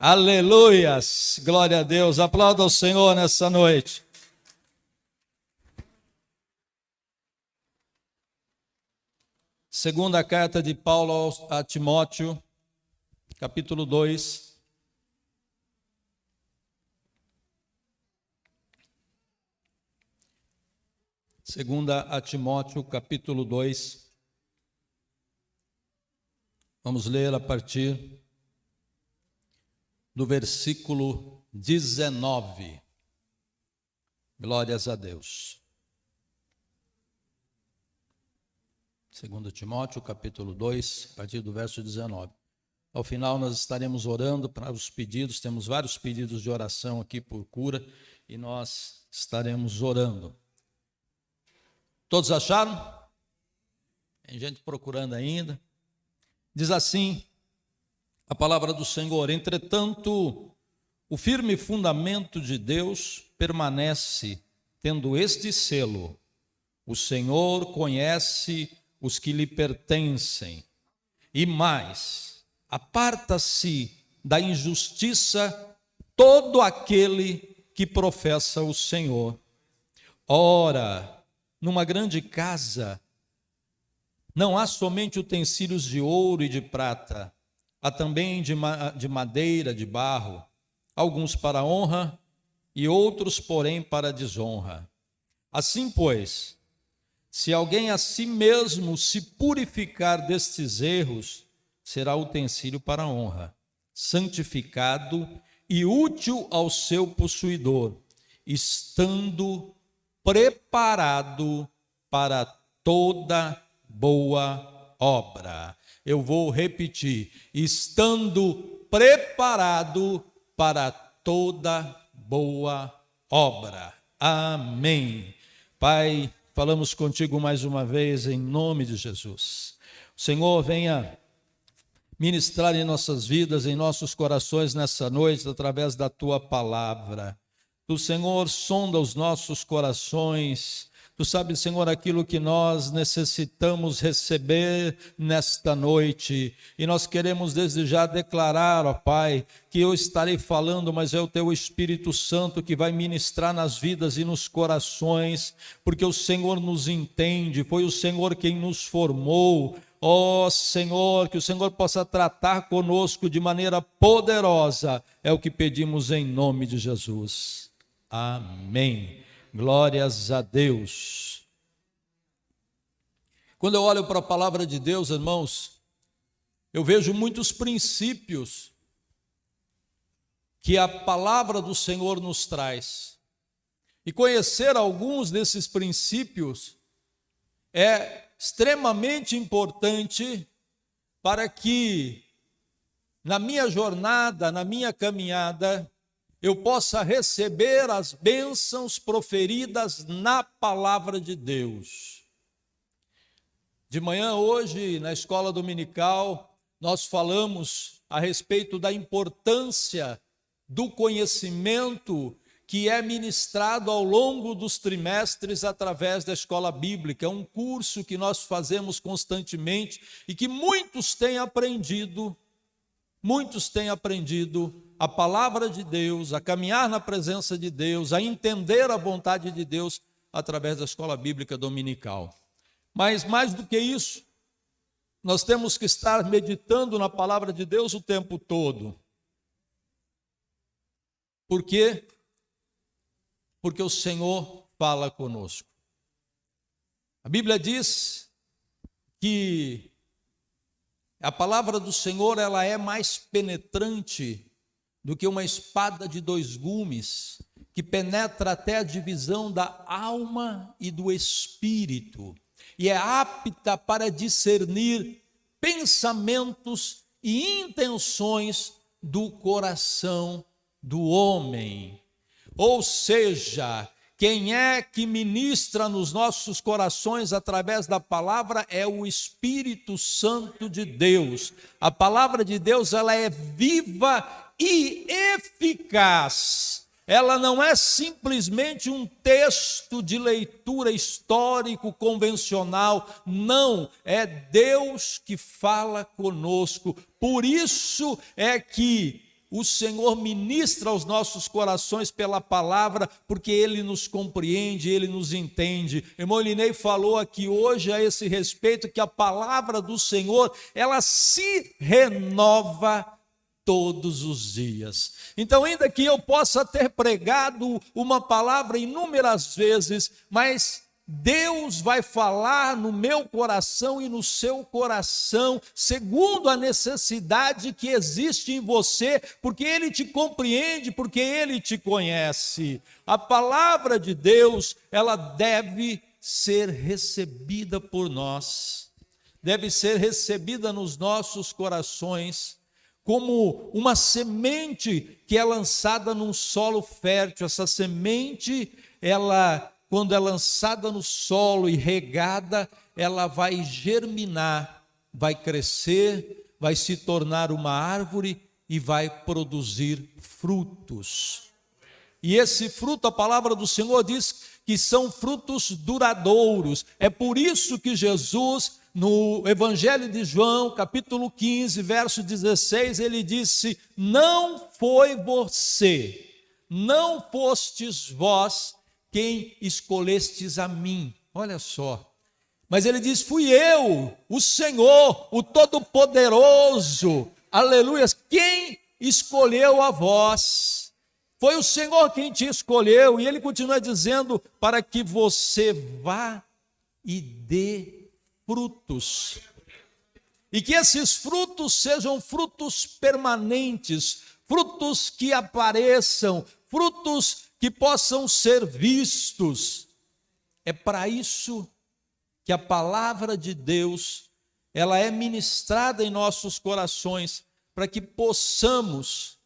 Aleluias, glória a Deus, aplauda o Senhor nessa noite. Segunda carta de Paulo a Timóteo, capítulo 2. Segunda a Timóteo, capítulo 2. Vamos ler a partir do versículo 19. Glórias a Deus. 2 Timóteo, capítulo 2, a partir do verso 19. Ao final nós estaremos orando para os pedidos, temos vários pedidos de oração aqui por cura, e nós estaremos orando. Todos acharam? Tem gente procurando ainda. Diz assim a palavra do Senhor: entretanto, o firme fundamento de Deus permanece, tendo este selo: o Senhor conhece os que lhe pertencem. E mais, aparta-se da injustiça todo aquele que professa o Senhor. Ora, numa grande casa não há somente utensílios de ouro e de prata, há também de madeira, de barro, alguns para honra e outros, porém, para desonra. Assim, pois, se alguém a si mesmo se purificar destes erros, será utensílio para honra, santificado e útil ao seu possuidor, estando preparado para toda boa obra. Eu vou repetir: estando preparado para toda boa obra. Amém. Pai, falamos contigo mais uma vez em nome de Jesus. O Senhor venha ministrar em nossas vidas, em nossos corações nessa noite, através da tua palavra. O Senhor sonda os nossos corações. Tu sabes, Senhor, aquilo que nós necessitamos receber nesta noite. E nós queremos desde já declarar, ó Pai, que eu estarei falando, mas é o Teu Espírito Santo que vai ministrar nas vidas e nos corações, porque o Senhor nos entende, foi o Senhor quem nos formou. Ó Senhor, que o Senhor possa tratar conosco de maneira poderosa, é o que pedimos em nome de Jesus. Amém. Glórias a Deus. Quando eu olho para a palavra de Deus, irmãos, eu vejo muitos princípios que a palavra do Senhor nos traz. E conhecer alguns desses princípios é extremamente importante para que na minha jornada, na minha caminhada, eu possa receber as bênçãos proferidas na palavra de Deus. De manhã hoje, na escola dominical, nós falamos a respeito da importância do conhecimento que é ministrado ao longo dos trimestres através da escola bíblica. É um curso que nós fazemos constantemente e que muitos têm aprendido a palavra de Deus, a caminhar na presença de Deus, a entender a vontade de Deus através da escola bíblica dominical. Mas mais do que isso, nós temos que estar meditando na palavra de Deus o tempo todo. Por quê? Porque o Senhor fala conosco. A Bíblia diz que a palavra do Senhor, ela é mais penetrante do que uma espada de dois gumes, que penetra até a divisão da alma e do espírito, e é apta para discernir pensamentos e intenções do coração do homem. Ou seja, quem é que ministra nos nossos corações através da palavra é o Espírito Santo de Deus. A palavra de Deus, ela é viva e eficaz. Ela não é simplesmente um texto de leitura histórico convencional, não, é Deus que fala conosco. Por isso é que o Senhor ministra aos nossos corações pela palavra, porque Ele nos compreende, Ele nos entende. Irmão Linei falou aqui hoje a esse respeito, que a palavra do Senhor, ela se renova todos os dias. Então, ainda que eu possa ter pregado uma palavra inúmeras vezes, mas Deus vai falar no meu coração e no seu coração, segundo a necessidade que existe em você, porque Ele te compreende, porque Ele te conhece. A palavra de Deus, ela deve ser recebida por nós, deve ser recebida nos nossos corações, como uma semente que é lançada num solo fértil. Essa semente, quando é lançada no solo e regada, ela vai germinar, vai crescer, vai se tornar uma árvore e vai produzir frutos. E esse fruto, a palavra do Senhor diz que são frutos duradouros. É por isso que Jesus, no Evangelho de João, capítulo 15, verso 16, ele disse: não foi você, não fostes vós quem escolhestes a mim. Olha só. Mas ele diz: fui eu, o Senhor, o Todo-Poderoso, aleluia, quem escolheu a vós. Foi o Senhor quem te escolheu. E ele continua dizendo: para que você vá e dê frutos, e que esses frutos sejam frutos permanentes, frutos que apareçam, frutos que possam ser vistos. É para isso que a palavra de Deus, ela é ministrada em nossos corações, para que possamos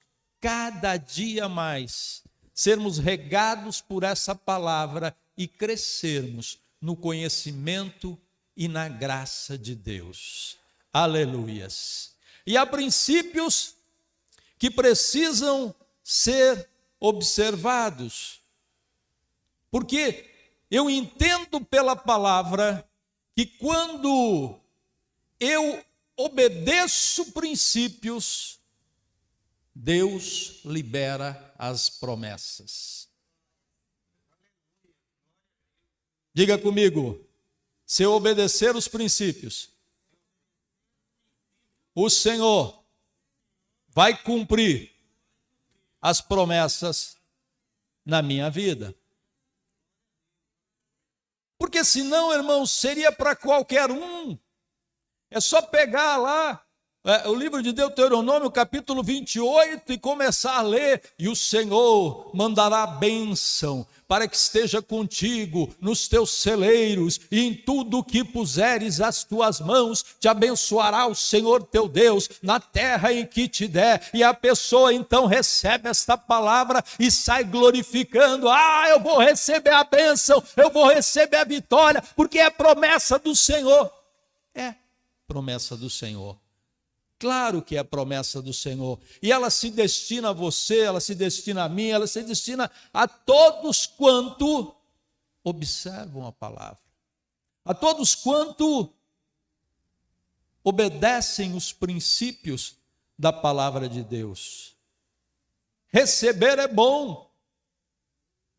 cada dia mais sermos regados por essa palavra e crescermos no conhecimento e na graça de Deus. Aleluias. E há princípios que precisam ser observados, porque eu entendo pela palavra que quando eu obedeço princípios, Deus libera as promessas. Diga comigo: se eu obedecer os princípios, o Senhor vai cumprir as promessas na minha vida. Porque senão, irmãos, seria para qualquer um. É só pegar lá o livro de Deuteronômio, capítulo 28, e começar a ler: e o Senhor mandará bênção para que esteja contigo nos teus celeiros, e em tudo o que puseres as tuas mãos, te abençoará o Senhor teu Deus na terra em que te der. E a pessoa então recebe esta palavra e sai glorificando: eu vou receber a bênção, eu vou receber a vitória, porque é promessa do Senhor. É promessa do Senhor. Claro que é a promessa do Senhor, e ela se destina a você, ela se destina a mim, ela se destina a todos quanto observam a palavra, a todos quanto obedecem os princípios da palavra de Deus. Receber é bom,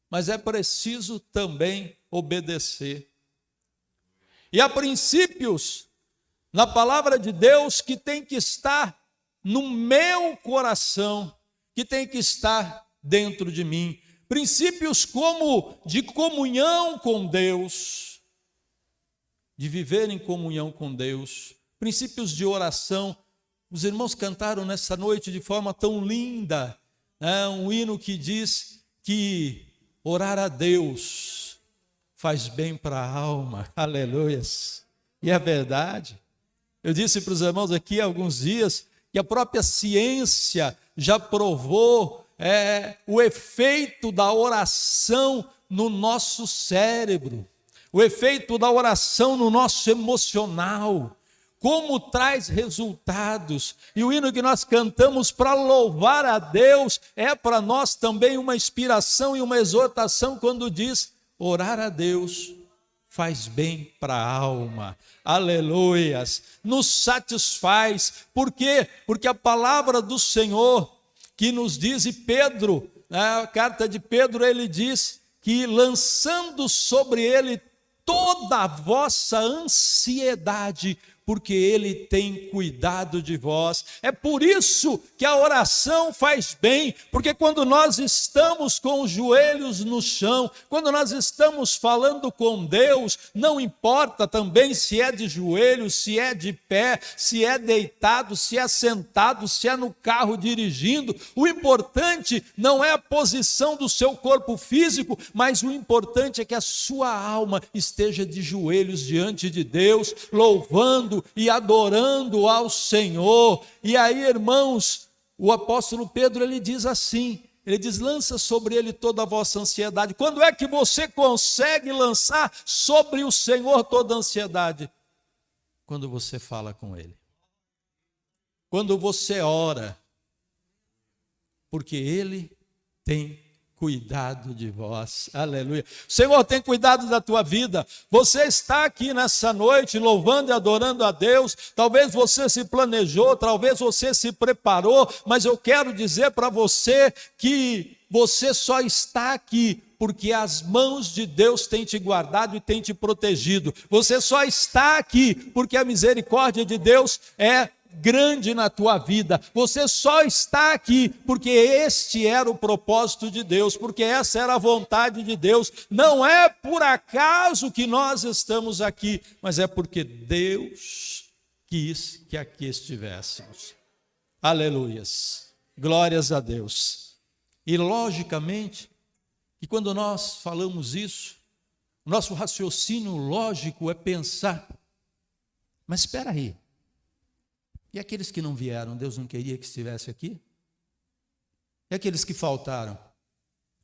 mas é preciso também obedecer. E há princípios na palavra de Deus que tem que estar no meu coração, que tem que estar dentro de mim. Princípios como de comunhão com Deus, de viver em comunhão com Deus. Princípios de oração. Os irmãos cantaram nessa noite de forma tão linda, um hino que diz que orar a Deus faz bem para a alma. Aleluias. E é verdade. Eu disse para os irmãos aqui há alguns dias que a própria ciência já provou o efeito da oração no nosso cérebro, o efeito da oração no nosso emocional, como traz resultados. E o hino que nós cantamos para louvar a Deus é para nós também uma inspiração e uma exortação quando diz: orar a Deus faz bem para a alma. Aleluias. Nos satisfaz. Por quê? Porque a palavra do Senhor, que nos diz, e Pedro, na carta de Pedro, ele diz que lançando sobre ele toda a vossa ansiedade, porque Ele tem cuidado de vós. É por isso que a oração faz bem, porque quando nós estamos com os joelhos no chão, quando nós estamos falando com Deus, não importa também se é de joelhos, se é de pé, se é deitado, se é sentado, se é no carro dirigindo, o importante não é a posição do seu corpo físico, mas o importante é que a sua alma esteja de joelhos diante de Deus, louvando e adorando ao Senhor. E aí, irmãos, o apóstolo Pedro, ele diz assim, ele diz, lança sobre ele toda a vossa ansiedade. Quando é que você consegue lançar sobre o Senhor toda a ansiedade? Quando você fala com Ele. Quando você ora, porque Ele tem cuidado de vós, aleluia. O Senhor tem cuidado da tua vida. Você está aqui nessa noite louvando e adorando a Deus. Talvez você se planejou, talvez você se preparou, mas eu quero dizer para você que você só está aqui porque as mãos de Deus têm te guardado e têm te protegido. Você só está aqui porque a misericórdia de Deus é grande na tua vida. Você só está aqui porque este era o propósito de Deus, porque essa era a vontade de Deus. Não é por acaso que nós estamos aqui, mas é porque Deus quis que aqui estivéssemos. Aleluias. Glórias a Deus. E logicamente, que quando nós falamos isso, nosso raciocínio lógico é pensar, mas espera aí, e aqueles que não vieram, Deus não queria que estivesse aqui? E aqueles que faltaram?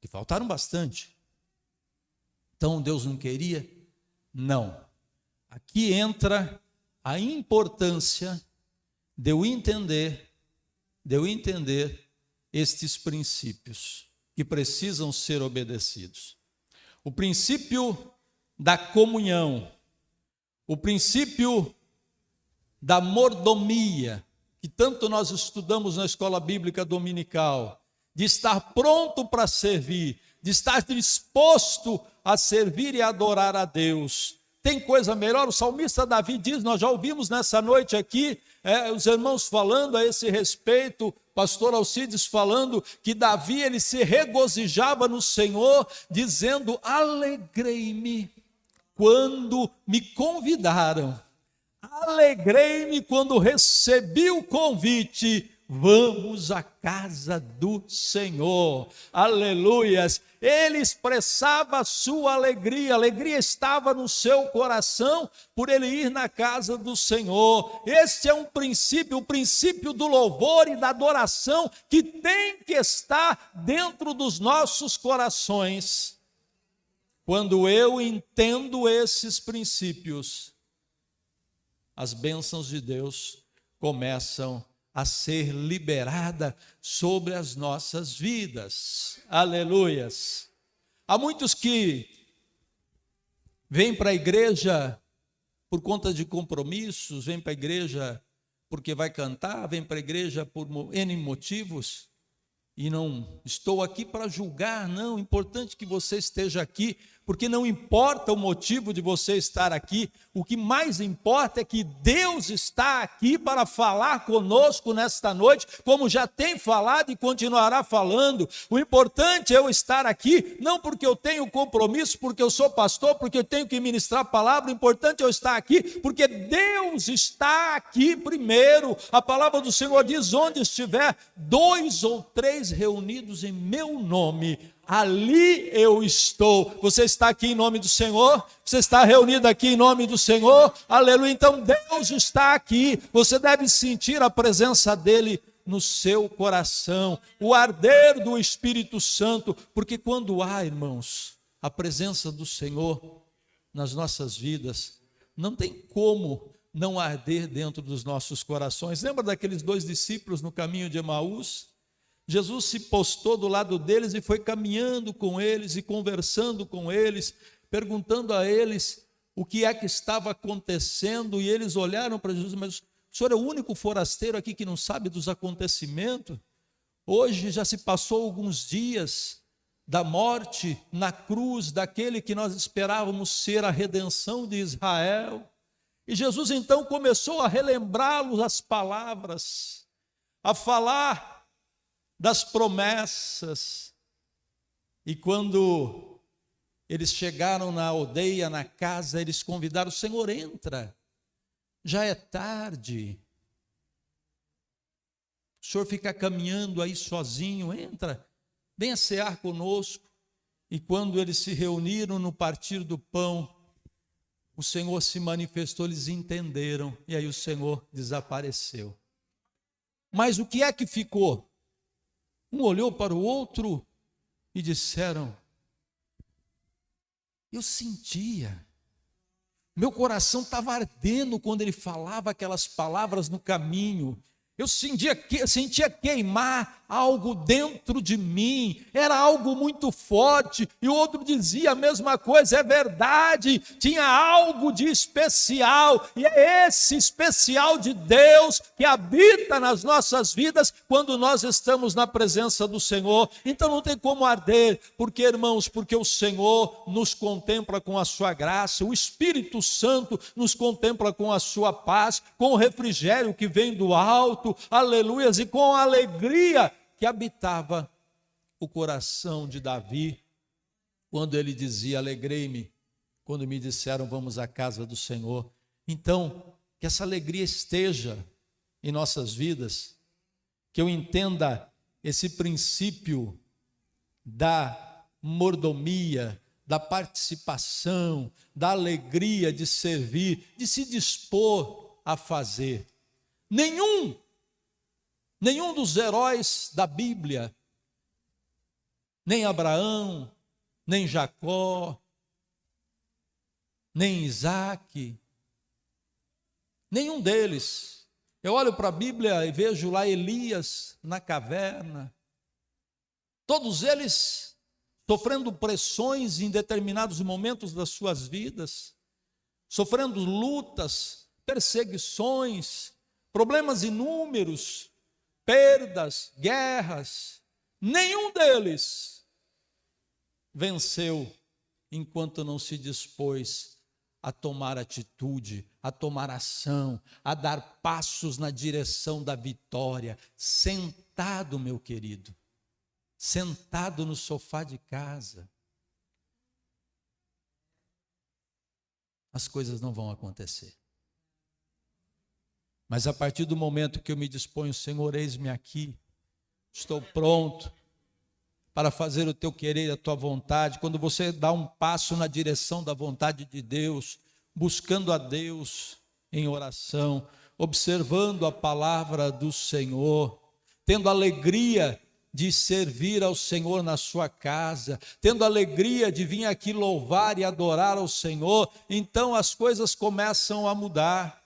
Que faltaram bastante. Então Deus não queria? Não. Aqui entra a importância de eu entender estes princípios que precisam ser obedecidos. O princípio da comunhão, o princípio da mordomia, que tanto nós estudamos na escola bíblica dominical, de estar pronto para servir, de estar disposto a servir e adorar a Deus. Tem coisa melhor? O salmista Davi diz, nós já ouvimos nessa noite aqui, os irmãos falando a esse respeito, pastor Alcides falando que Davi, ele se regozijava no Senhor, dizendo, alegrei-me quando me convidaram. Alegrei-me quando recebi o convite, vamos à casa do Senhor, aleluias. Ele expressava a sua alegria, a alegria estava no seu coração por ele ir na casa do Senhor. Este é um princípio, o princípio do louvor e da adoração que tem que estar dentro dos nossos corações. Quando eu entendo esses princípios, as bênçãos de Deus começam a ser liberadas sobre as nossas vidas. Aleluias. Há muitos que vêm para a igreja por conta de compromissos, vêm para a igreja porque vai cantar, vêm para a igreja por N motivos, e não estou aqui para julgar, não, é importante que você esteja aqui, porque não importa o motivo de você estar aqui, o que mais importa é que Deus está aqui para falar conosco nesta noite, como já tem falado e continuará falando. O importante é eu estar aqui, não porque eu tenho compromisso, porque eu sou pastor, porque eu tenho que ministrar a palavra, o importante é eu estar aqui, porque Deus está aqui primeiro. A palavra do Senhor diz, onde estiver 2 ou 3 reunidos em meu nome, ali eu estou. Você está aqui em nome do Senhor? Você está reunido aqui em nome do Senhor? Aleluia. Então Deus está aqui. Você deve sentir a presença dele no seu coração, o arder do Espírito Santo, porque quando há, irmãos, a presença do Senhor nas nossas vidas, não tem como não arder dentro dos nossos corações. Lembra daqueles 2 discípulos no caminho de Emaús? Jesus se postou do lado deles e foi caminhando com eles e conversando com eles, perguntando a eles o que é que estava acontecendo, e eles olharam para Jesus, mas o senhor é o único forasteiro aqui que não sabe dos acontecimentos? Hoje já se passou alguns dias da morte na cruz daquele que nós esperávamos ser a redenção de Israel. E Jesus então começou a relembrá-los as palavras, a falar das promessas. E quando eles chegaram na aldeia, na casa, eles convidaram: Senhor, entra, já é tarde. O Senhor fica caminhando aí sozinho, entra, venha cear conosco. E quando eles se reuniram no partir do pão, o Senhor se manifestou, eles entenderam, e aí o Senhor desapareceu. Mas o que é que ficou? Um olhou para o outro e disseram: eu sentia, meu coração estava ardendo quando ele falava aquelas palavras no caminho. Eu sentia queimar algo dentro de mim, era algo muito forte. E o outro dizia a mesma coisa, é verdade, tinha algo de especial, e é esse especial de Deus que habita nas nossas vidas quando nós estamos na presença do Senhor. Então não tem como arder, porque, irmãos, porque o Senhor nos contempla com a sua graça, o Espírito Santo nos contempla com a sua paz, com o refrigério que vem do alto, aleluias, e com a alegria que habitava o coração de Davi, quando ele dizia: alegrei-me quando me disseram vamos à casa do Senhor. Então, que essa alegria esteja em nossas vidas, que eu entenda esse princípio da mordomia, da participação, da alegria de servir, de se dispor a fazer. Nenhum dos heróis da Bíblia, nem Abraão, nem Jacó, nem Isaac, nenhum deles. Eu olho para a Bíblia e vejo lá Elias na caverna, todos eles sofrendo pressões em determinados momentos das suas vidas, sofrendo lutas, perseguições, problemas inúmeros, perdas, guerras. Nenhum deles venceu enquanto não se dispôs a tomar atitude, a tomar ação, a dar passos na direção da vitória, sentado, meu querido, sentado no sofá de casa. As coisas não vão acontecer. Mas a partir do momento que eu me disponho: Senhor, eis-me aqui, estou pronto para fazer o teu querer, a tua vontade. Quando você dá um passo na direção da vontade de Deus, buscando a Deus em oração, observando a palavra do Senhor, tendo alegria de servir ao Senhor na sua casa, tendo alegria de vir aqui louvar e adorar ao Senhor, então as coisas começam a mudar.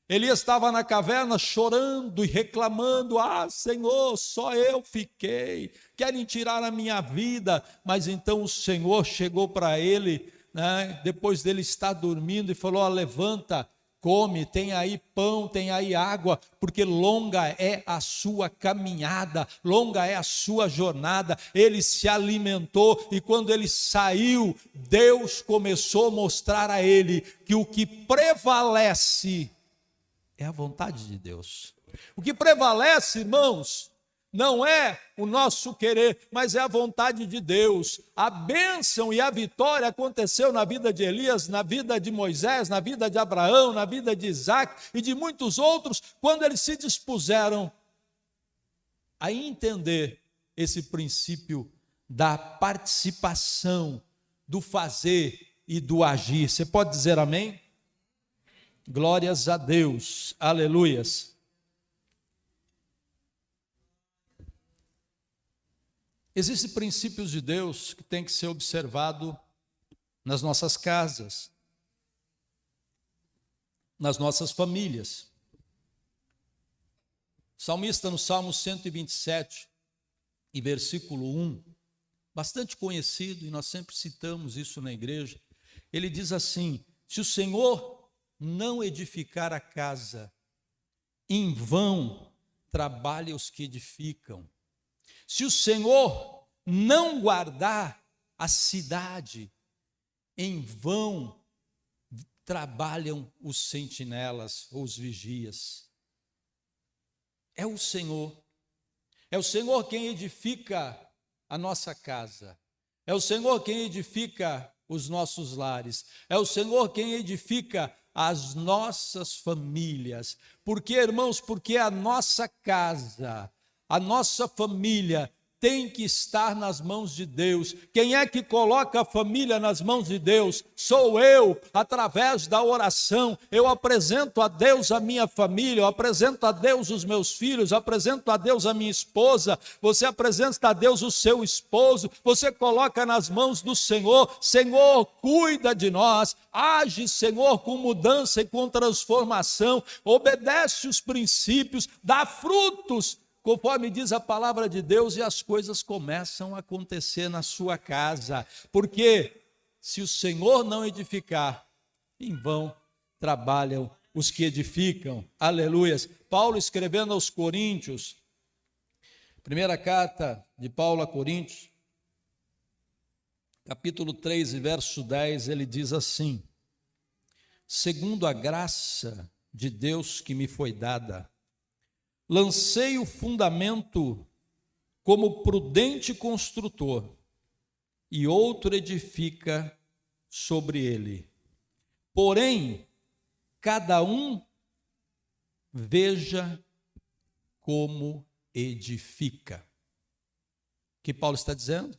Elias estava na caverna chorando e reclamando: ah, Senhor, só eu fiquei, querem tirar a minha vida. Mas então o Senhor chegou para ele, né, depois dele estar dormindo, e falou: levanta, come, tem aí pão, tem aí água, porque longa é a sua caminhada, longa é a sua jornada. Ele se alimentou, e quando ele saiu, Deus começou a mostrar a ele que o que prevalece é a vontade de Deus. O que prevalece, irmãos, não é o nosso querer, mas é a vontade de Deus. A bênção e a vitória aconteceu na vida de Elias, na vida de Moisés, na vida de Abraão, na vida de Isaac e de muitos outros, quando eles se dispuseram a entender esse princípio da participação, do fazer e do agir. Você pode dizer amém? Glórias a Deus, aleluias. Existem princípios de Deus que tem que ser observado nas nossas casas, nas nossas famílias. O salmista no Salmo 127, e versículo 1, bastante conhecido, e nós sempre citamos isso na igreja, ele diz assim: se o Senhor não edificar a casa, em vão trabalham os que edificam. Se o Senhor não guardar a cidade, em vão trabalham os sentinelas ou os vigias. É o Senhor quem edifica a nossa casa, é o Senhor quem edifica os nossos lares, é o Senhor quem edifica as nossas famílias. Porque, irmãos, porque a nossa casa, a nossa família tem que estar nas mãos de Deus. Quem é que coloca a família nas mãos de Deus? Sou eu, através da oração. Eu apresento a Deus a minha família, eu apresento a Deus os meus filhos, eu apresento a Deus a minha esposa, você apresenta a Deus o seu esposo, você coloca nas mãos do Senhor. Senhor, cuida de nós, age, Senhor, com mudança e com transformação, obedece os princípios, dá frutos, conforme diz a palavra de Deus, e as coisas começam a acontecer na sua casa. Porque se o Senhor não edificar, em vão trabalham os que edificam. Aleluias. Paulo escrevendo aos Coríntios, primeira carta de Paulo a Coríntios, capítulo 3, verso 10, ele diz assim: segundo a graça de Deus que me foi dada, lancei o fundamento como prudente construtor, e outro edifica sobre ele. Porém, cada um veja como edifica. O que Paulo está dizendo?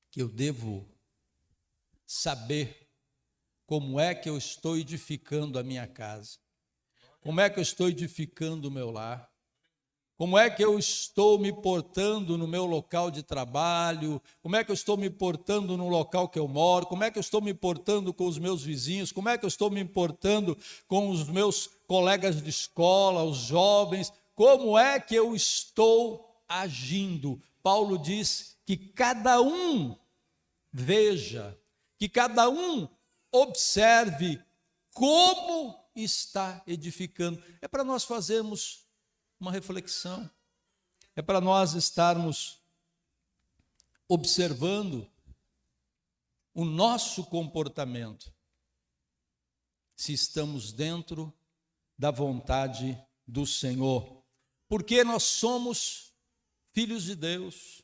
Que eu devo saber como é que eu estou edificando a minha casa. Como é que eu estou edificando o meu lar? Como é que eu estou me portando no meu local de trabalho? Como é que eu estou me portando no local que eu moro? Como é que eu estou me portando com os meus vizinhos? Como é que eu estou me portando com os meus colegas de escola, os jovens? Como é que eu estou agindo? Paulo diz que cada um veja, que cada um observe como está edificando. É para nós fazermos uma reflexão, é para nós estarmos observando o nosso comportamento, se estamos dentro da vontade do Senhor, porque nós somos filhos de Deus,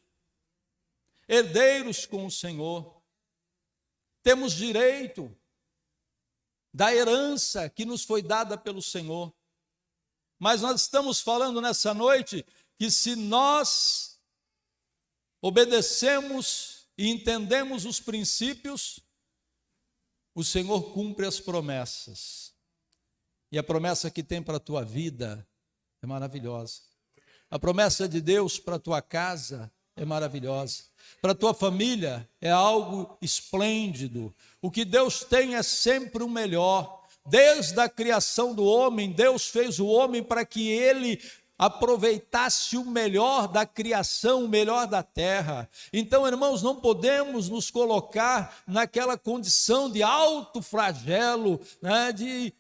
herdeiros com o Senhor, temos direito da herança que nos foi dada pelo Senhor. Mas nós estamos falando nessa noite que se nós obedecemos e entendemos os princípios, o Senhor cumpre as promessas. E a promessa que tem para a tua vida é maravilhosa. A promessa de Deus para a tua casa é maravilhosa. Para a tua família é algo esplêndido. O que Deus tem é sempre o melhor. Desde a criação do homem, Deus fez o homem para que ele aproveitasse o melhor da criação, o melhor da terra. Então, irmãos, não podemos nos colocar naquela condição de alto flagelo, né, de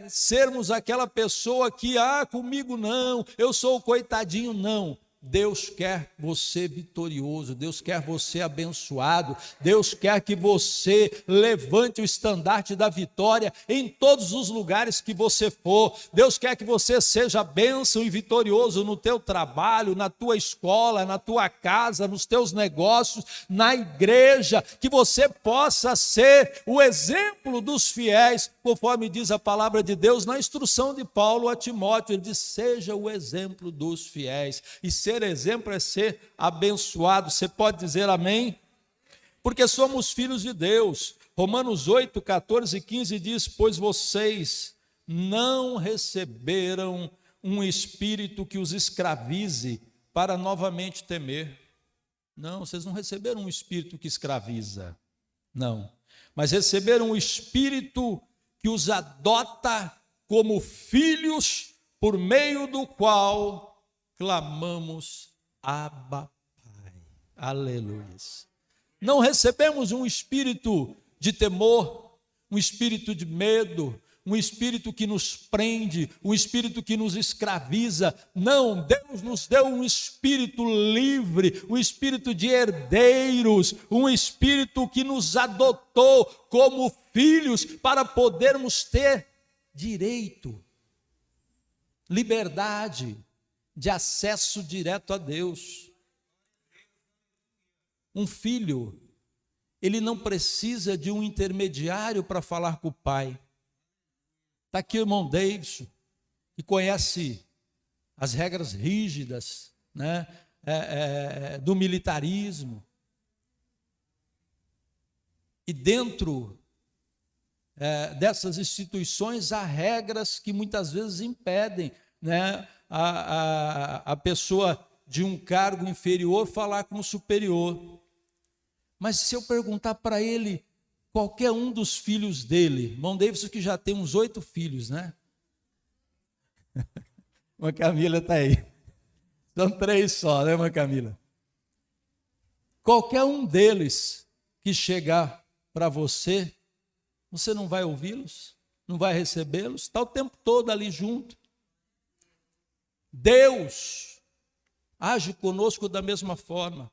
sermos aquela pessoa que, comigo não, eu sou o coitadinho, não. Deus quer você vitorioso, Deus quer você abençoado, Deus quer que você levante o estandarte da vitória em todos os lugares que você for. Deus quer que você seja bênção e vitorioso no teu trabalho, na tua escola, na tua casa, nos teus negócios, na igreja, que você possa ser o exemplo dos fiéis, conforme diz a palavra de Deus na instrução de Paulo a Timóteo. Ele diz: seja o exemplo dos fiéis. E ser exemplo é ser abençoado. Você pode dizer amém? Porque somos filhos de Deus. Romanos 8, 14 e 15 diz: pois vocês não receberam um espírito que os escravize para novamente temer. Não, vocês não receberam um espírito que escraviza, não. Mas receberam um espírito que os adota como filhos, por meio do qual clamamos: Abba, Pai. Aleluia. Não recebemos um espírito de temor, um espírito de medo, um um espírito que nos prende, um espírito que nos escraviza. Não, Deus nos deu um espírito livre, um espírito de herdeiros, um espírito que nos adotou como filhos para podermos ter direito, liberdade de acesso direto a Deus. Um filho, ele não precisa de um intermediário para falar com o pai. Está aqui o irmão Davidson, que conhece as regras rígidas, né, do militarismo. E dentro dessas instituições há regras que muitas vezes impedem, né, a pessoa de um cargo inferior falar com o superior. Mas se eu perguntar para ele, qualquer um dos filhos dele, irmão Davidson que já tem uns 8 filhos, né? Irmã Camila está aí. São 3 só, né, irmã Camila? Qualquer um deles que chegar para você, você não vai ouvi-los? Não vai recebê-los? Está o tempo todo ali junto. Deus age conosco da mesma forma.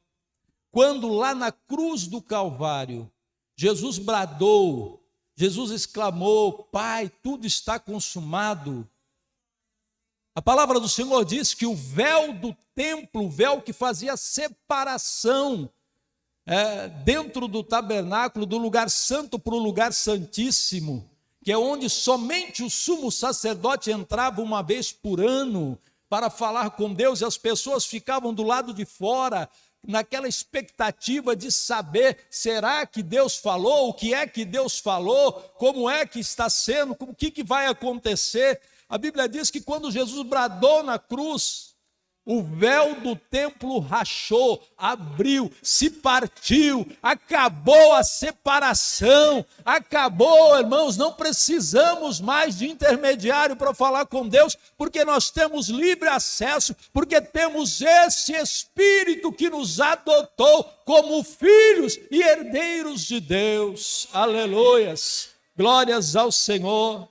Quando lá na cruz do Calvário, Jesus bradou, Jesus exclamou, Pai, tudo está consumado. A palavra do Senhor diz que o véu do templo, o véu que fazia separação dentro do tabernáculo, do lugar santo para o lugar santíssimo, que é onde somente o sumo sacerdote entrava uma vez por ano para falar com Deus, e as pessoas ficavam do lado de fora, naquela expectativa de saber, será que Deus falou? O que é que Deus falou? Como é que está sendo? O que vai acontecer? A Bíblia diz que quando Jesus bradou na cruz, o véu do templo rachou, abriu, se partiu, acabou a separação, acabou, irmãos, não precisamos mais de intermediário para falar com Deus, porque nós temos livre acesso, porque temos esse Espírito que nos adotou como filhos e herdeiros de Deus. Aleluias, glórias ao Senhor,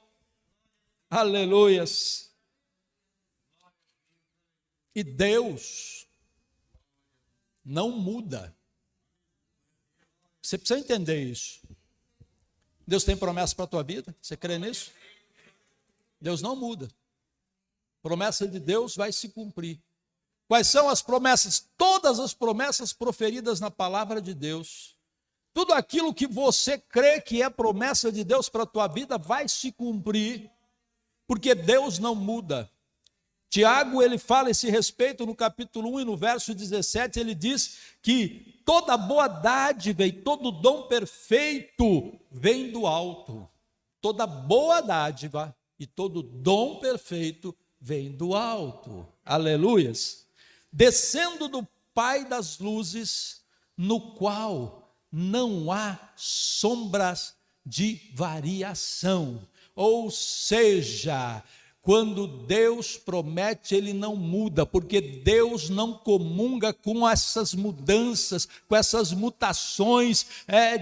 aleluias. E Deus não muda. Você precisa entender isso. Deus tem promessa para a tua vida? Você crê nisso? Deus não muda. Promessa de Deus vai se cumprir. Quais são as promessas? Todas as promessas proferidas na palavra de Deus. Tudo aquilo que você crê que é promessa de Deus para a tua vida vai se cumprir, porque Deus não muda. Tiago, ele fala a esse respeito no capítulo 1 e no verso 17, ele diz que toda boa dádiva e todo dom perfeito vem do alto. Toda boa dádiva e todo dom perfeito vem do alto. Aleluias. Descendo do Pai das luzes, no qual não há sombras de variação. Ou seja, quando Deus promete, Ele não muda, porque Deus não comunga com essas mudanças, com essas mutações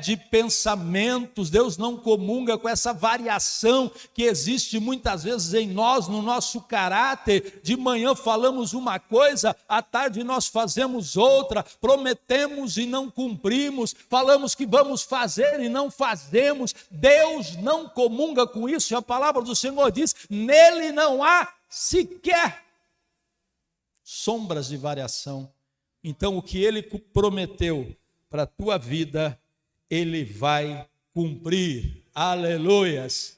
de pensamentos. Deus não comunga com essa variação que existe muitas vezes em nós, no nosso caráter. De manhã falamos uma coisa, à tarde nós fazemos outra, prometemos e não cumprimos, falamos que vamos fazer e não fazemos. Deus não comunga com isso, e a palavra do Senhor diz, nele não há sequer sombras de variação. Então, o que Ele prometeu para a tua vida, Ele vai cumprir. Aleluias,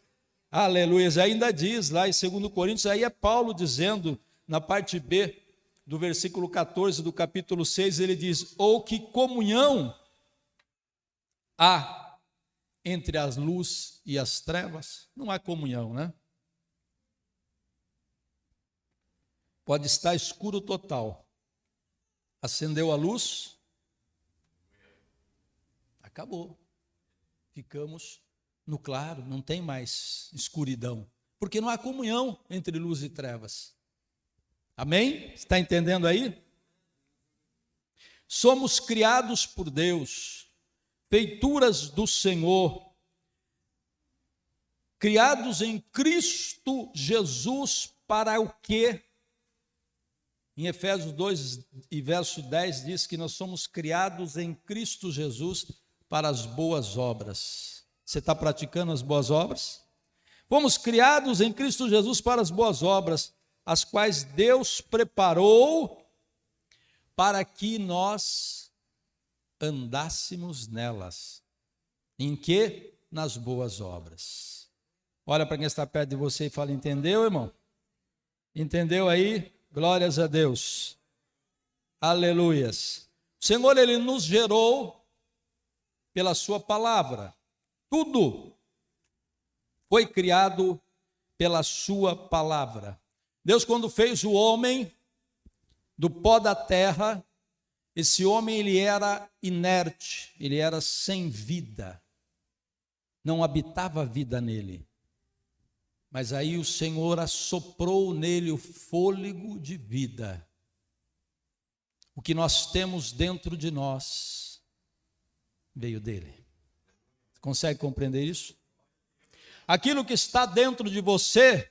aleluias. Ainda diz lá em 2 Coríntios, aí é Paulo dizendo, na parte B do versículo 14 do capítulo 6, ele diz, ou que comunhão há entre as luzes e as trevas? Não há comunhão, né? Pode estar escuro total. Acendeu a luz, acabou. Ficamos no claro, não tem mais escuridão. Porque não há comunhão entre luz e trevas. Amém? Está entendendo aí? Somos criados por Deus, feituras do Senhor. Criados em Cristo Jesus para o quê? Em Efésios 2 e verso 10 diz que nós somos criados em Cristo Jesus para as boas obras. Você está praticando as boas obras? Fomos criados em Cristo Jesus para as boas obras, as quais Deus preparou para que nós andássemos nelas. Em que? Nas boas obras. Olha para quem está perto de você e fala, entendeu, irmão? Entendeu aí? Glórias a Deus. Aleluias. O Senhor, Ele nos gerou pela sua palavra. Tudo foi criado pela sua palavra. Deus, quando fez o homem do pó da terra, esse homem ele era inerte, ele era sem vida. Não habitava vida nele. Mas aí o Senhor assoprou nele o fôlego de vida. O que nós temos dentro de nós veio dele. Consegue compreender isso? Aquilo que está dentro de você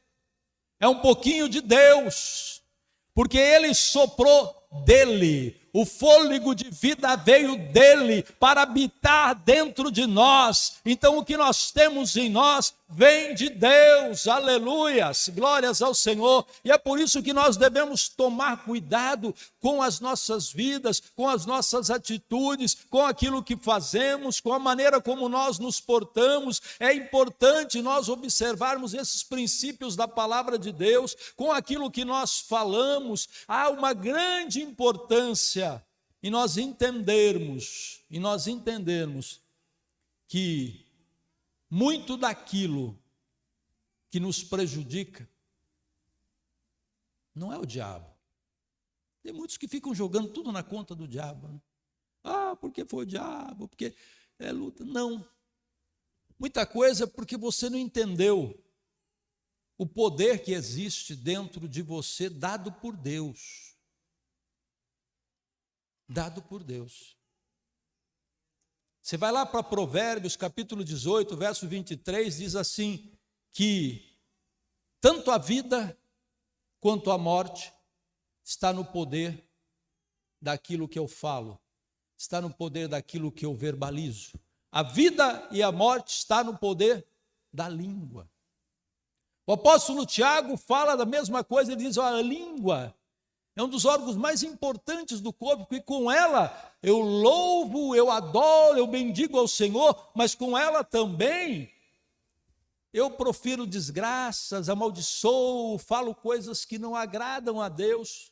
é um pouquinho de Deus, porque ele soprou dele. O fôlego de vida veio dele para habitar dentro de nós. Então o que nós temos em nós vem de Deus, aleluias, glórias ao Senhor. E é por isso que nós devemos tomar cuidado com as nossas vidas, com as nossas atitudes, com aquilo que fazemos, com a maneira como nós nos portamos. É importante nós observarmos esses princípios da palavra de Deus, com aquilo que nós falamos. Há uma grande importância em nós entendermos que muito daquilo que nos prejudica não é o diabo. Tem muitos que ficam jogando tudo na conta do diabo, né? Porque foi o diabo, porque é luta. Não. Muita coisa é porque você não entendeu o poder que existe dentro de você, dado por Deus. Dado por Deus. Você vai lá para Provérbios, capítulo 18, verso 23, diz assim, que tanto a vida quanto a morte está no poder daquilo que eu falo, está no poder daquilo que eu verbalizo. A vida e a morte está no poder da língua. O apóstolo Tiago fala da mesma coisa, ele diz, a língua é um dos órgãos mais importantes do corpo, e com ela eu louvo, eu adoro, eu bendigo ao Senhor, mas com ela também eu profiro desgraças, amaldiçoo, falo coisas que não agradam a Deus.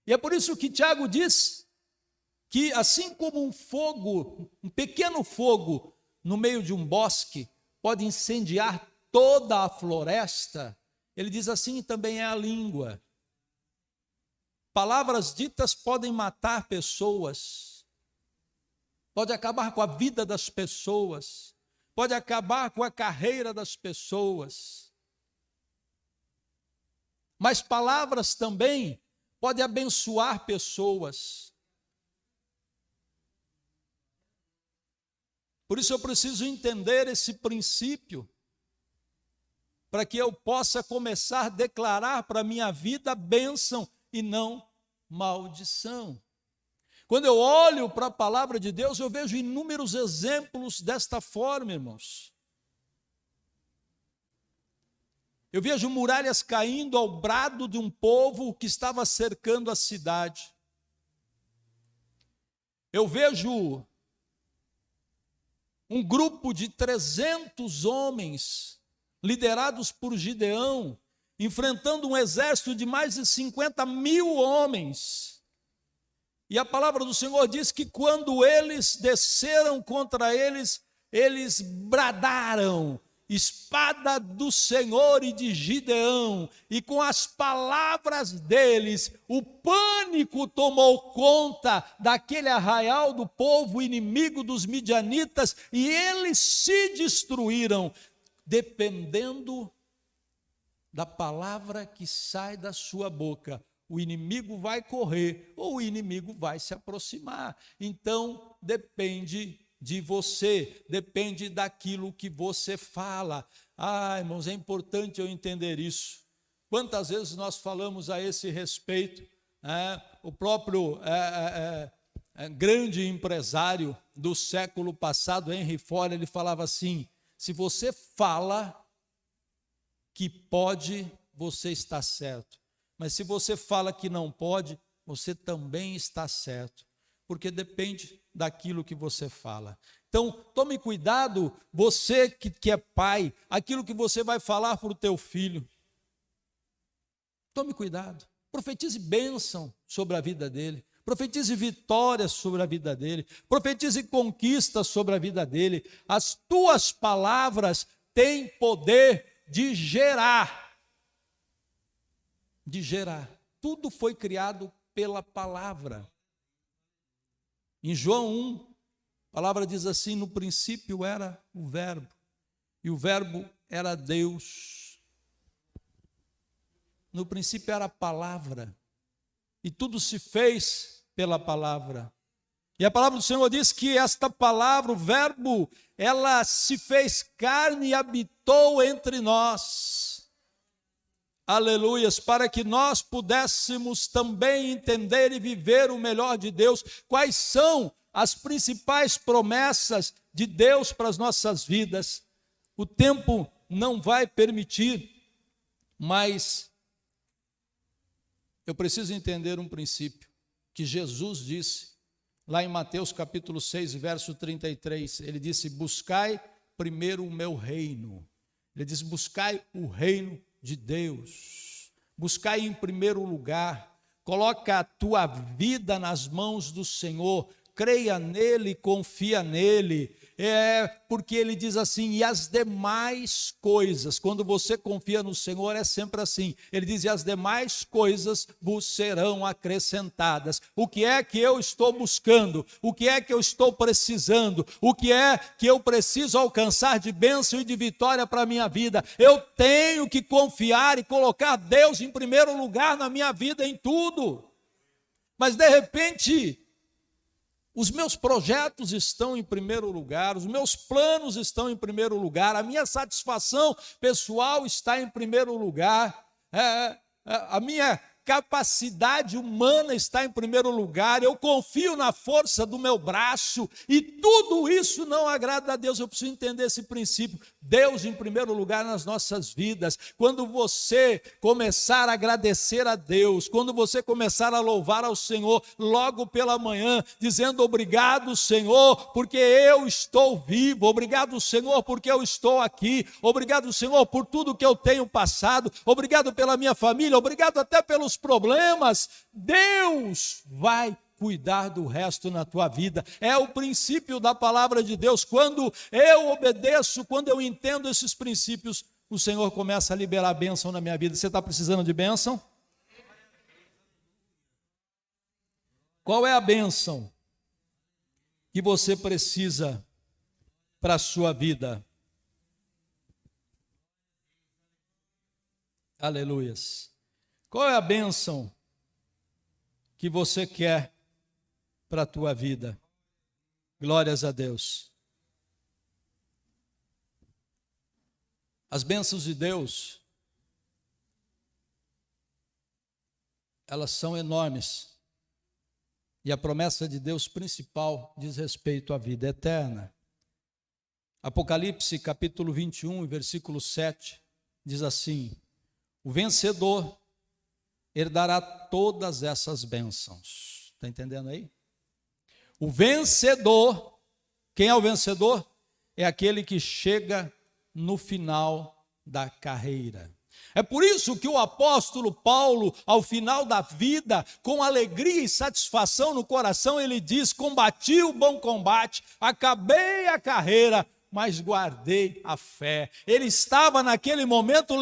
E é por isso que Tiago diz que assim como um fogo, um pequeno fogo no meio de um bosque pode incendiar toda a floresta, ele diz assim também é a língua. Palavras ditas podem matar pessoas, pode acabar com a vida das pessoas, pode acabar com a carreira das pessoas. Mas palavras também podem abençoar pessoas. Por isso eu preciso entender esse princípio, para que eu possa começar a declarar para a minha vida bênção e não maldição. Quando eu olho para a palavra de Deus, eu vejo inúmeros exemplos desta forma, irmãos. Eu vejo muralhas caindo ao brado de um povo que estava cercando a cidade. Eu vejo um grupo de 300 homens, liderados por Gideão, enfrentando um exército de mais de 50.000 homens. E a palavra do Senhor diz que quando eles desceram contra eles, eles bradaram, espada do Senhor e de Gideão, e com as palavras deles, o pânico tomou conta daquele arraial do povo inimigo dos midianitas, e eles se destruíram, dependendo da palavra que sai da sua boca. O inimigo vai correr ou o inimigo vai se aproximar. Então, depende de você, depende daquilo que você fala. Ah, irmãos, é importante eu entender isso. Quantas vezes nós falamos a esse respeito? O próprio grande empresário do século passado, Henry Ford, ele falava assim: se você fala que pode, você está certo. Mas se você fala que não pode, você também está certo. Porque depende daquilo que você fala. Então, tome cuidado, você que é pai, aquilo que você vai falar para o teu filho. Tome cuidado. Profetize bênção sobre a vida dele. Profetize vitórias sobre a vida dele. Profetize conquistas sobre a vida dele. As tuas palavras têm poder de gerar. De gerar. Tudo foi criado pela palavra. Em João 1, a palavra diz assim: no princípio era o verbo, e o verbo era Deus. No princípio era a palavra, e tudo se fez pela palavra. E a palavra do Senhor diz que esta palavra, o verbo, ela se fez carne e habitou entre nós. Aleluias, para que nós pudéssemos também entender e viver o melhor de Deus. Quais são as principais promessas de Deus para as nossas vidas? O tempo não vai permitir, mas eu preciso entender um princípio que Jesus disse, lá em Mateus capítulo 6, verso 33, ele disse: buscai primeiro o meu reino. Ele diz: buscai o reino de Deus, buscai em primeiro lugar, coloca a tua vida nas mãos do Senhor, creia nele, confia nele, porque ele diz assim: e as demais coisas, quando você confia no Senhor é sempre assim, ele diz: e as demais coisas vos serão acrescentadas. O que é que eu estou buscando? O que é que eu estou precisando? O que é que eu preciso alcançar de bênção e de vitória para a minha vida? Eu tenho que confiar e colocar Deus em primeiro lugar na minha vida, em tudo. Mas de repente, os meus projetos estão em primeiro lugar, os meus planos estão em primeiro lugar, a minha satisfação pessoal está em primeiro lugar, a minha capacidade humana está em primeiro lugar, eu confio na força do meu braço, e tudo isso não agrada a Deus. Eu preciso entender esse princípio. Deus em primeiro lugar nas nossas vidas. Quando você começar a agradecer a Deus, quando você começar a louvar ao Senhor logo pela manhã, dizendo: obrigado, Senhor, porque eu estou vivo, obrigado, Senhor, porque eu estou aqui, obrigado, Senhor, por tudo que eu tenho passado, obrigado pela minha família, obrigado até pelos problemas, Deus vai cuidar do resto na tua vida. É o princípio da palavra de Deus. Quando eu obedeço, quando eu entendo esses princípios, o Senhor começa a liberar bênção na minha vida. Você está precisando de bênção? Qual é a bênção que você precisa para a sua vida? Aleluias. Qual é a bênção que você quer para a tua vida? Glórias a Deus. As bênçãos de Deus, elas são enormes. E a promessa de Deus principal diz respeito à vida eterna. Apocalipse capítulo 21, versículo 7, diz assim: o vencedor herdará todas essas bênçãos. Está entendendo aí? O vencedor, quem é o vencedor? É aquele que chega no final da carreira. É por isso que o apóstolo Paulo, ao final da vida, com alegria e satisfação no coração, ele diz: combati o bom combate, acabei a carreira, mas guardei a fé. Ele estava naquele momento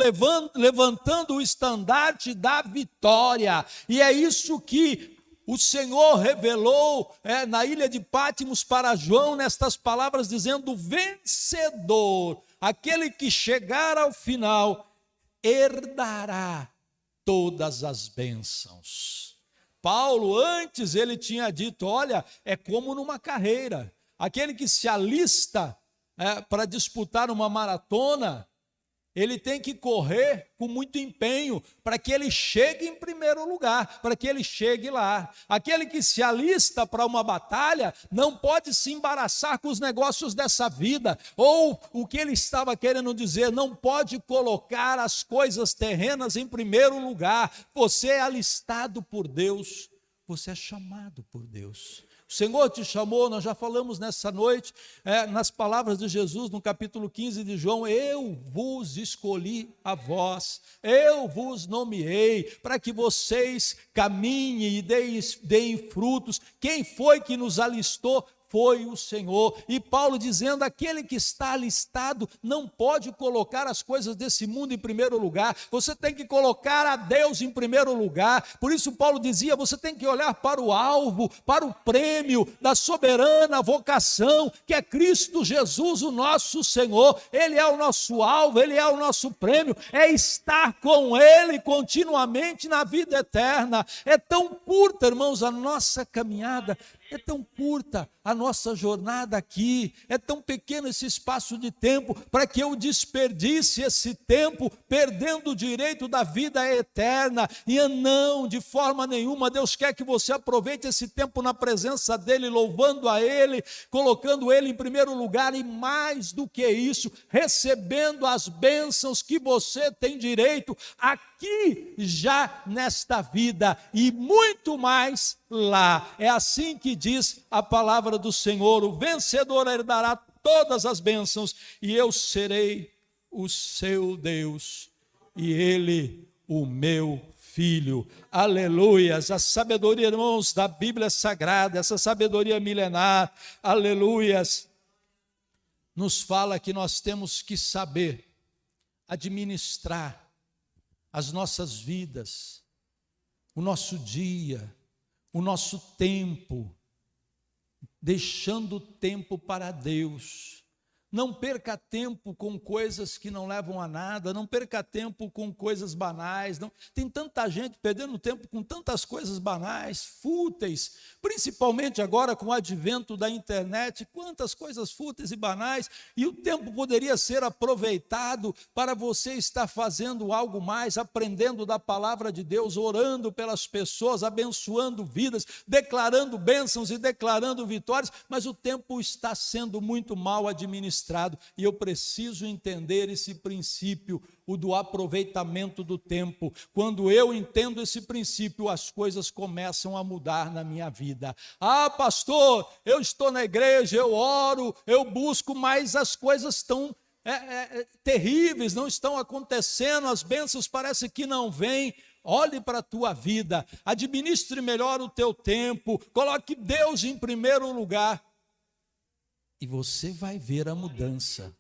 levantando o estandarte da vitória, e é isso que o Senhor revelou na ilha de Pátimos para João, nestas palavras, dizendo: vencedor, aquele que chegar ao final, herdará todas as bênçãos. Paulo, antes, ele tinha dito: olha, é como numa carreira, aquele que se alista para disputar uma maratona, Ele tem que correr com muito empenho para que ele chegue em primeiro lugar, para que ele chegue lá. Aquele que se alista para uma batalha não pode se embaraçar com os negócios dessa vida, ou o que ele estava querendo dizer, não pode colocar as coisas terrenas em primeiro lugar. Você é alistado por Deus, você é chamado por Deus. O Senhor te chamou, nós já falamos nessa noite, nas palavras de Jesus, no capítulo 15 de João, eu vos escolhi a vós, eu vos nomeei, para que vocês caminhem e deem frutos. Quem foi que nos alistou? Foi o Senhor. E Paulo dizendo, aquele que está alistado não pode colocar as coisas desse mundo em primeiro lugar, você tem que colocar a Deus em primeiro lugar. Por isso Paulo dizia, você tem que olhar para o alvo, para o prêmio da soberana vocação, que é Cristo Jesus, o nosso Senhor. Ele é o nosso alvo, Ele é o nosso prêmio, é estar com Ele continuamente na vida eterna. É tão curta, irmãos, a nossa caminhada, é tão curta a nossa jornada aqui, é tão pequeno esse espaço de tempo para que eu desperdice esse tempo perdendo o direito da vida eterna. E não, de forma nenhuma. Deus quer que você aproveite esse tempo na presença dEle, louvando a Ele, colocando Ele em primeiro lugar, e mais do que isso, recebendo as bênçãos que você tem direito aqui já nesta vida, e muito mais lá. É assim que diz a palavra do Senhor: o vencedor herdará todas as bênçãos, e eu serei o seu Deus, e ele o meu filho. Aleluias. A sabedoria, irmãos, da Bíblia Sagrada, essa sabedoria milenar, aleluias, nos fala que nós temos que saber administrar as nossas vidas, o nosso dia, o nosso tempo, deixando tempo para Deus. Não perca tempo com coisas que não levam a nada, não perca tempo com coisas banais. Não. Tem tanta gente perdendo tempo com tantas coisas banais, fúteis, principalmente agora com o advento da internet, quantas coisas fúteis e banais, e o tempo poderia ser aproveitado para você estar fazendo algo mais, aprendendo da palavra de Deus, orando pelas pessoas, abençoando vidas, declarando bênçãos e declarando vitórias, mas o tempo está sendo muito mal administrado. E eu preciso entender esse princípio, o do aproveitamento do tempo. Quando eu entendo esse princípio, as coisas começam a mudar na minha vida. Ah, pastor, eu estou na igreja, eu oro, eu busco, mas as coisas estão terríveis, não estão acontecendo, as bênçãos parece que não vêm. Olhe para a tua vida, administre melhor o teu tempo, coloque Deus em primeiro lugar, e você vai ver a mudança.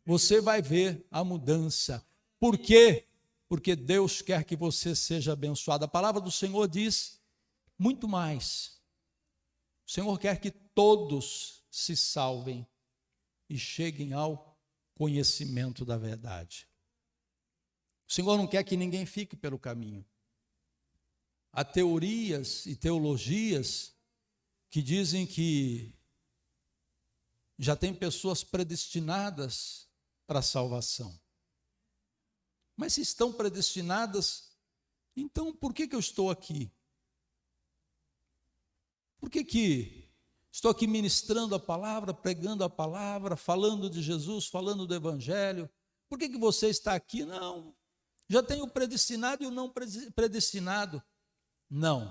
Você vai ver a mudança. Por quê? Porque Deus quer que você seja abençoado. A palavra do Senhor diz muito mais. O Senhor quer que todos se salvem e cheguem ao conhecimento da verdade. O Senhor não quer que ninguém fique pelo caminho. Há teorias e teologias que dizem que já tem pessoas predestinadas para a salvação. Mas se estão predestinadas, então por que eu estou aqui? Por que estou aqui ministrando a palavra, pregando a palavra, falando de Jesus, falando do Evangelho? Por que você está aqui? Não, já tem o predestinado e o não predestinado. Não.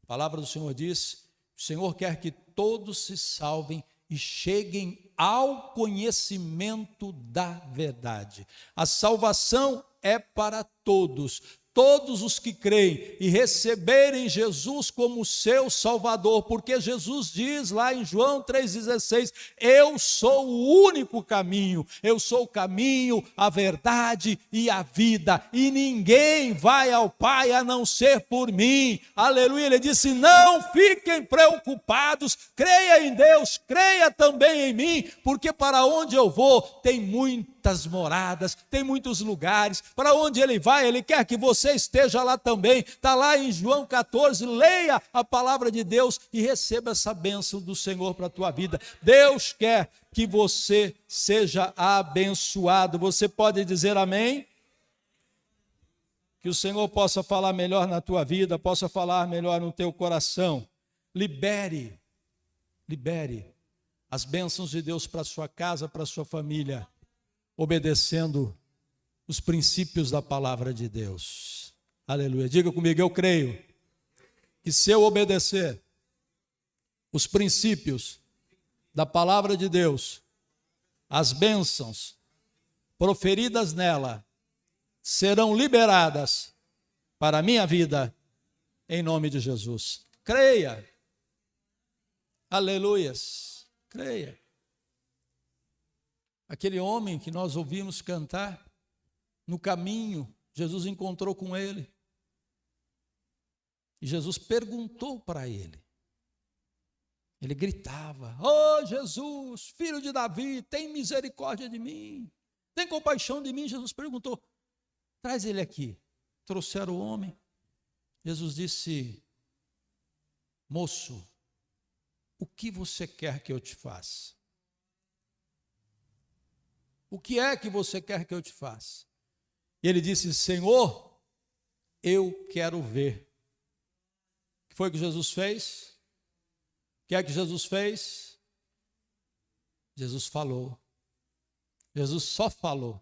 A palavra do Senhor diz: o Senhor quer que todos se salvem e cheguem ao conhecimento da verdade. A salvação é para todos. Todos os que creem e receberem Jesus como seu Salvador, porque Jesus diz lá em João 3,16, eu sou o único caminho, eu sou o caminho, a verdade e a vida, e ninguém vai ao Pai a não ser por mim. Aleluia. Ele disse: não fiquem preocupados, creia em Deus, creia também em mim, porque para onde eu vou tem muito muitas moradas, tem muitos lugares. Para onde Ele vai, Ele quer que você esteja lá também. Está lá em João 14, leia a palavra de Deus e receba essa bênção do Senhor para a tua vida. Deus quer que você seja abençoado. Você pode dizer amém? Que o Senhor possa falar melhor na tua vida, possa falar melhor no teu coração. Libere as bênçãos de Deus para a sua casa, para a sua família, obedecendo os princípios da palavra de Deus. Aleluia. Diga comigo, eu creio que se eu obedecer os princípios da palavra de Deus, as bênçãos proferidas nela serão liberadas para a minha vida, em nome de Jesus. Creia. Aleluias. Creia. Aquele homem que nós ouvimos cantar, no caminho, Jesus encontrou com ele. E Jesus perguntou para ele. Ele gritava: "Oh Jesus, filho de Davi, tem misericórdia de mim. Tem compaixão de mim." Jesus perguntou: "Traz ele aqui." Trouxeram o homem. Jesus disse: "Moço, o que você quer que eu te faça?" O que é que você quer que eu te faça? E ele disse: "Senhor, eu quero ver." O que foi que Jesus fez? O que é que Jesus fez? Jesus falou. Jesus só falou.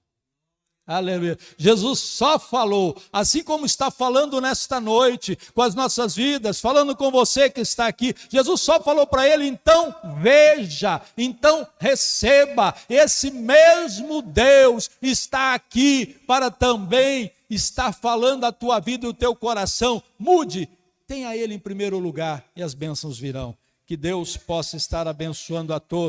Aleluia. Jesus só falou, assim como está falando nesta noite, com as nossas vidas, falando com você que está aqui. Jesus só falou para ele: então veja, então receba. Esse mesmo Deus está aqui para também estar falando a tua vida e o teu coração. Mude, tenha Ele em primeiro lugar e as bênçãos virão. Que Deus possa estar abençoando a todos.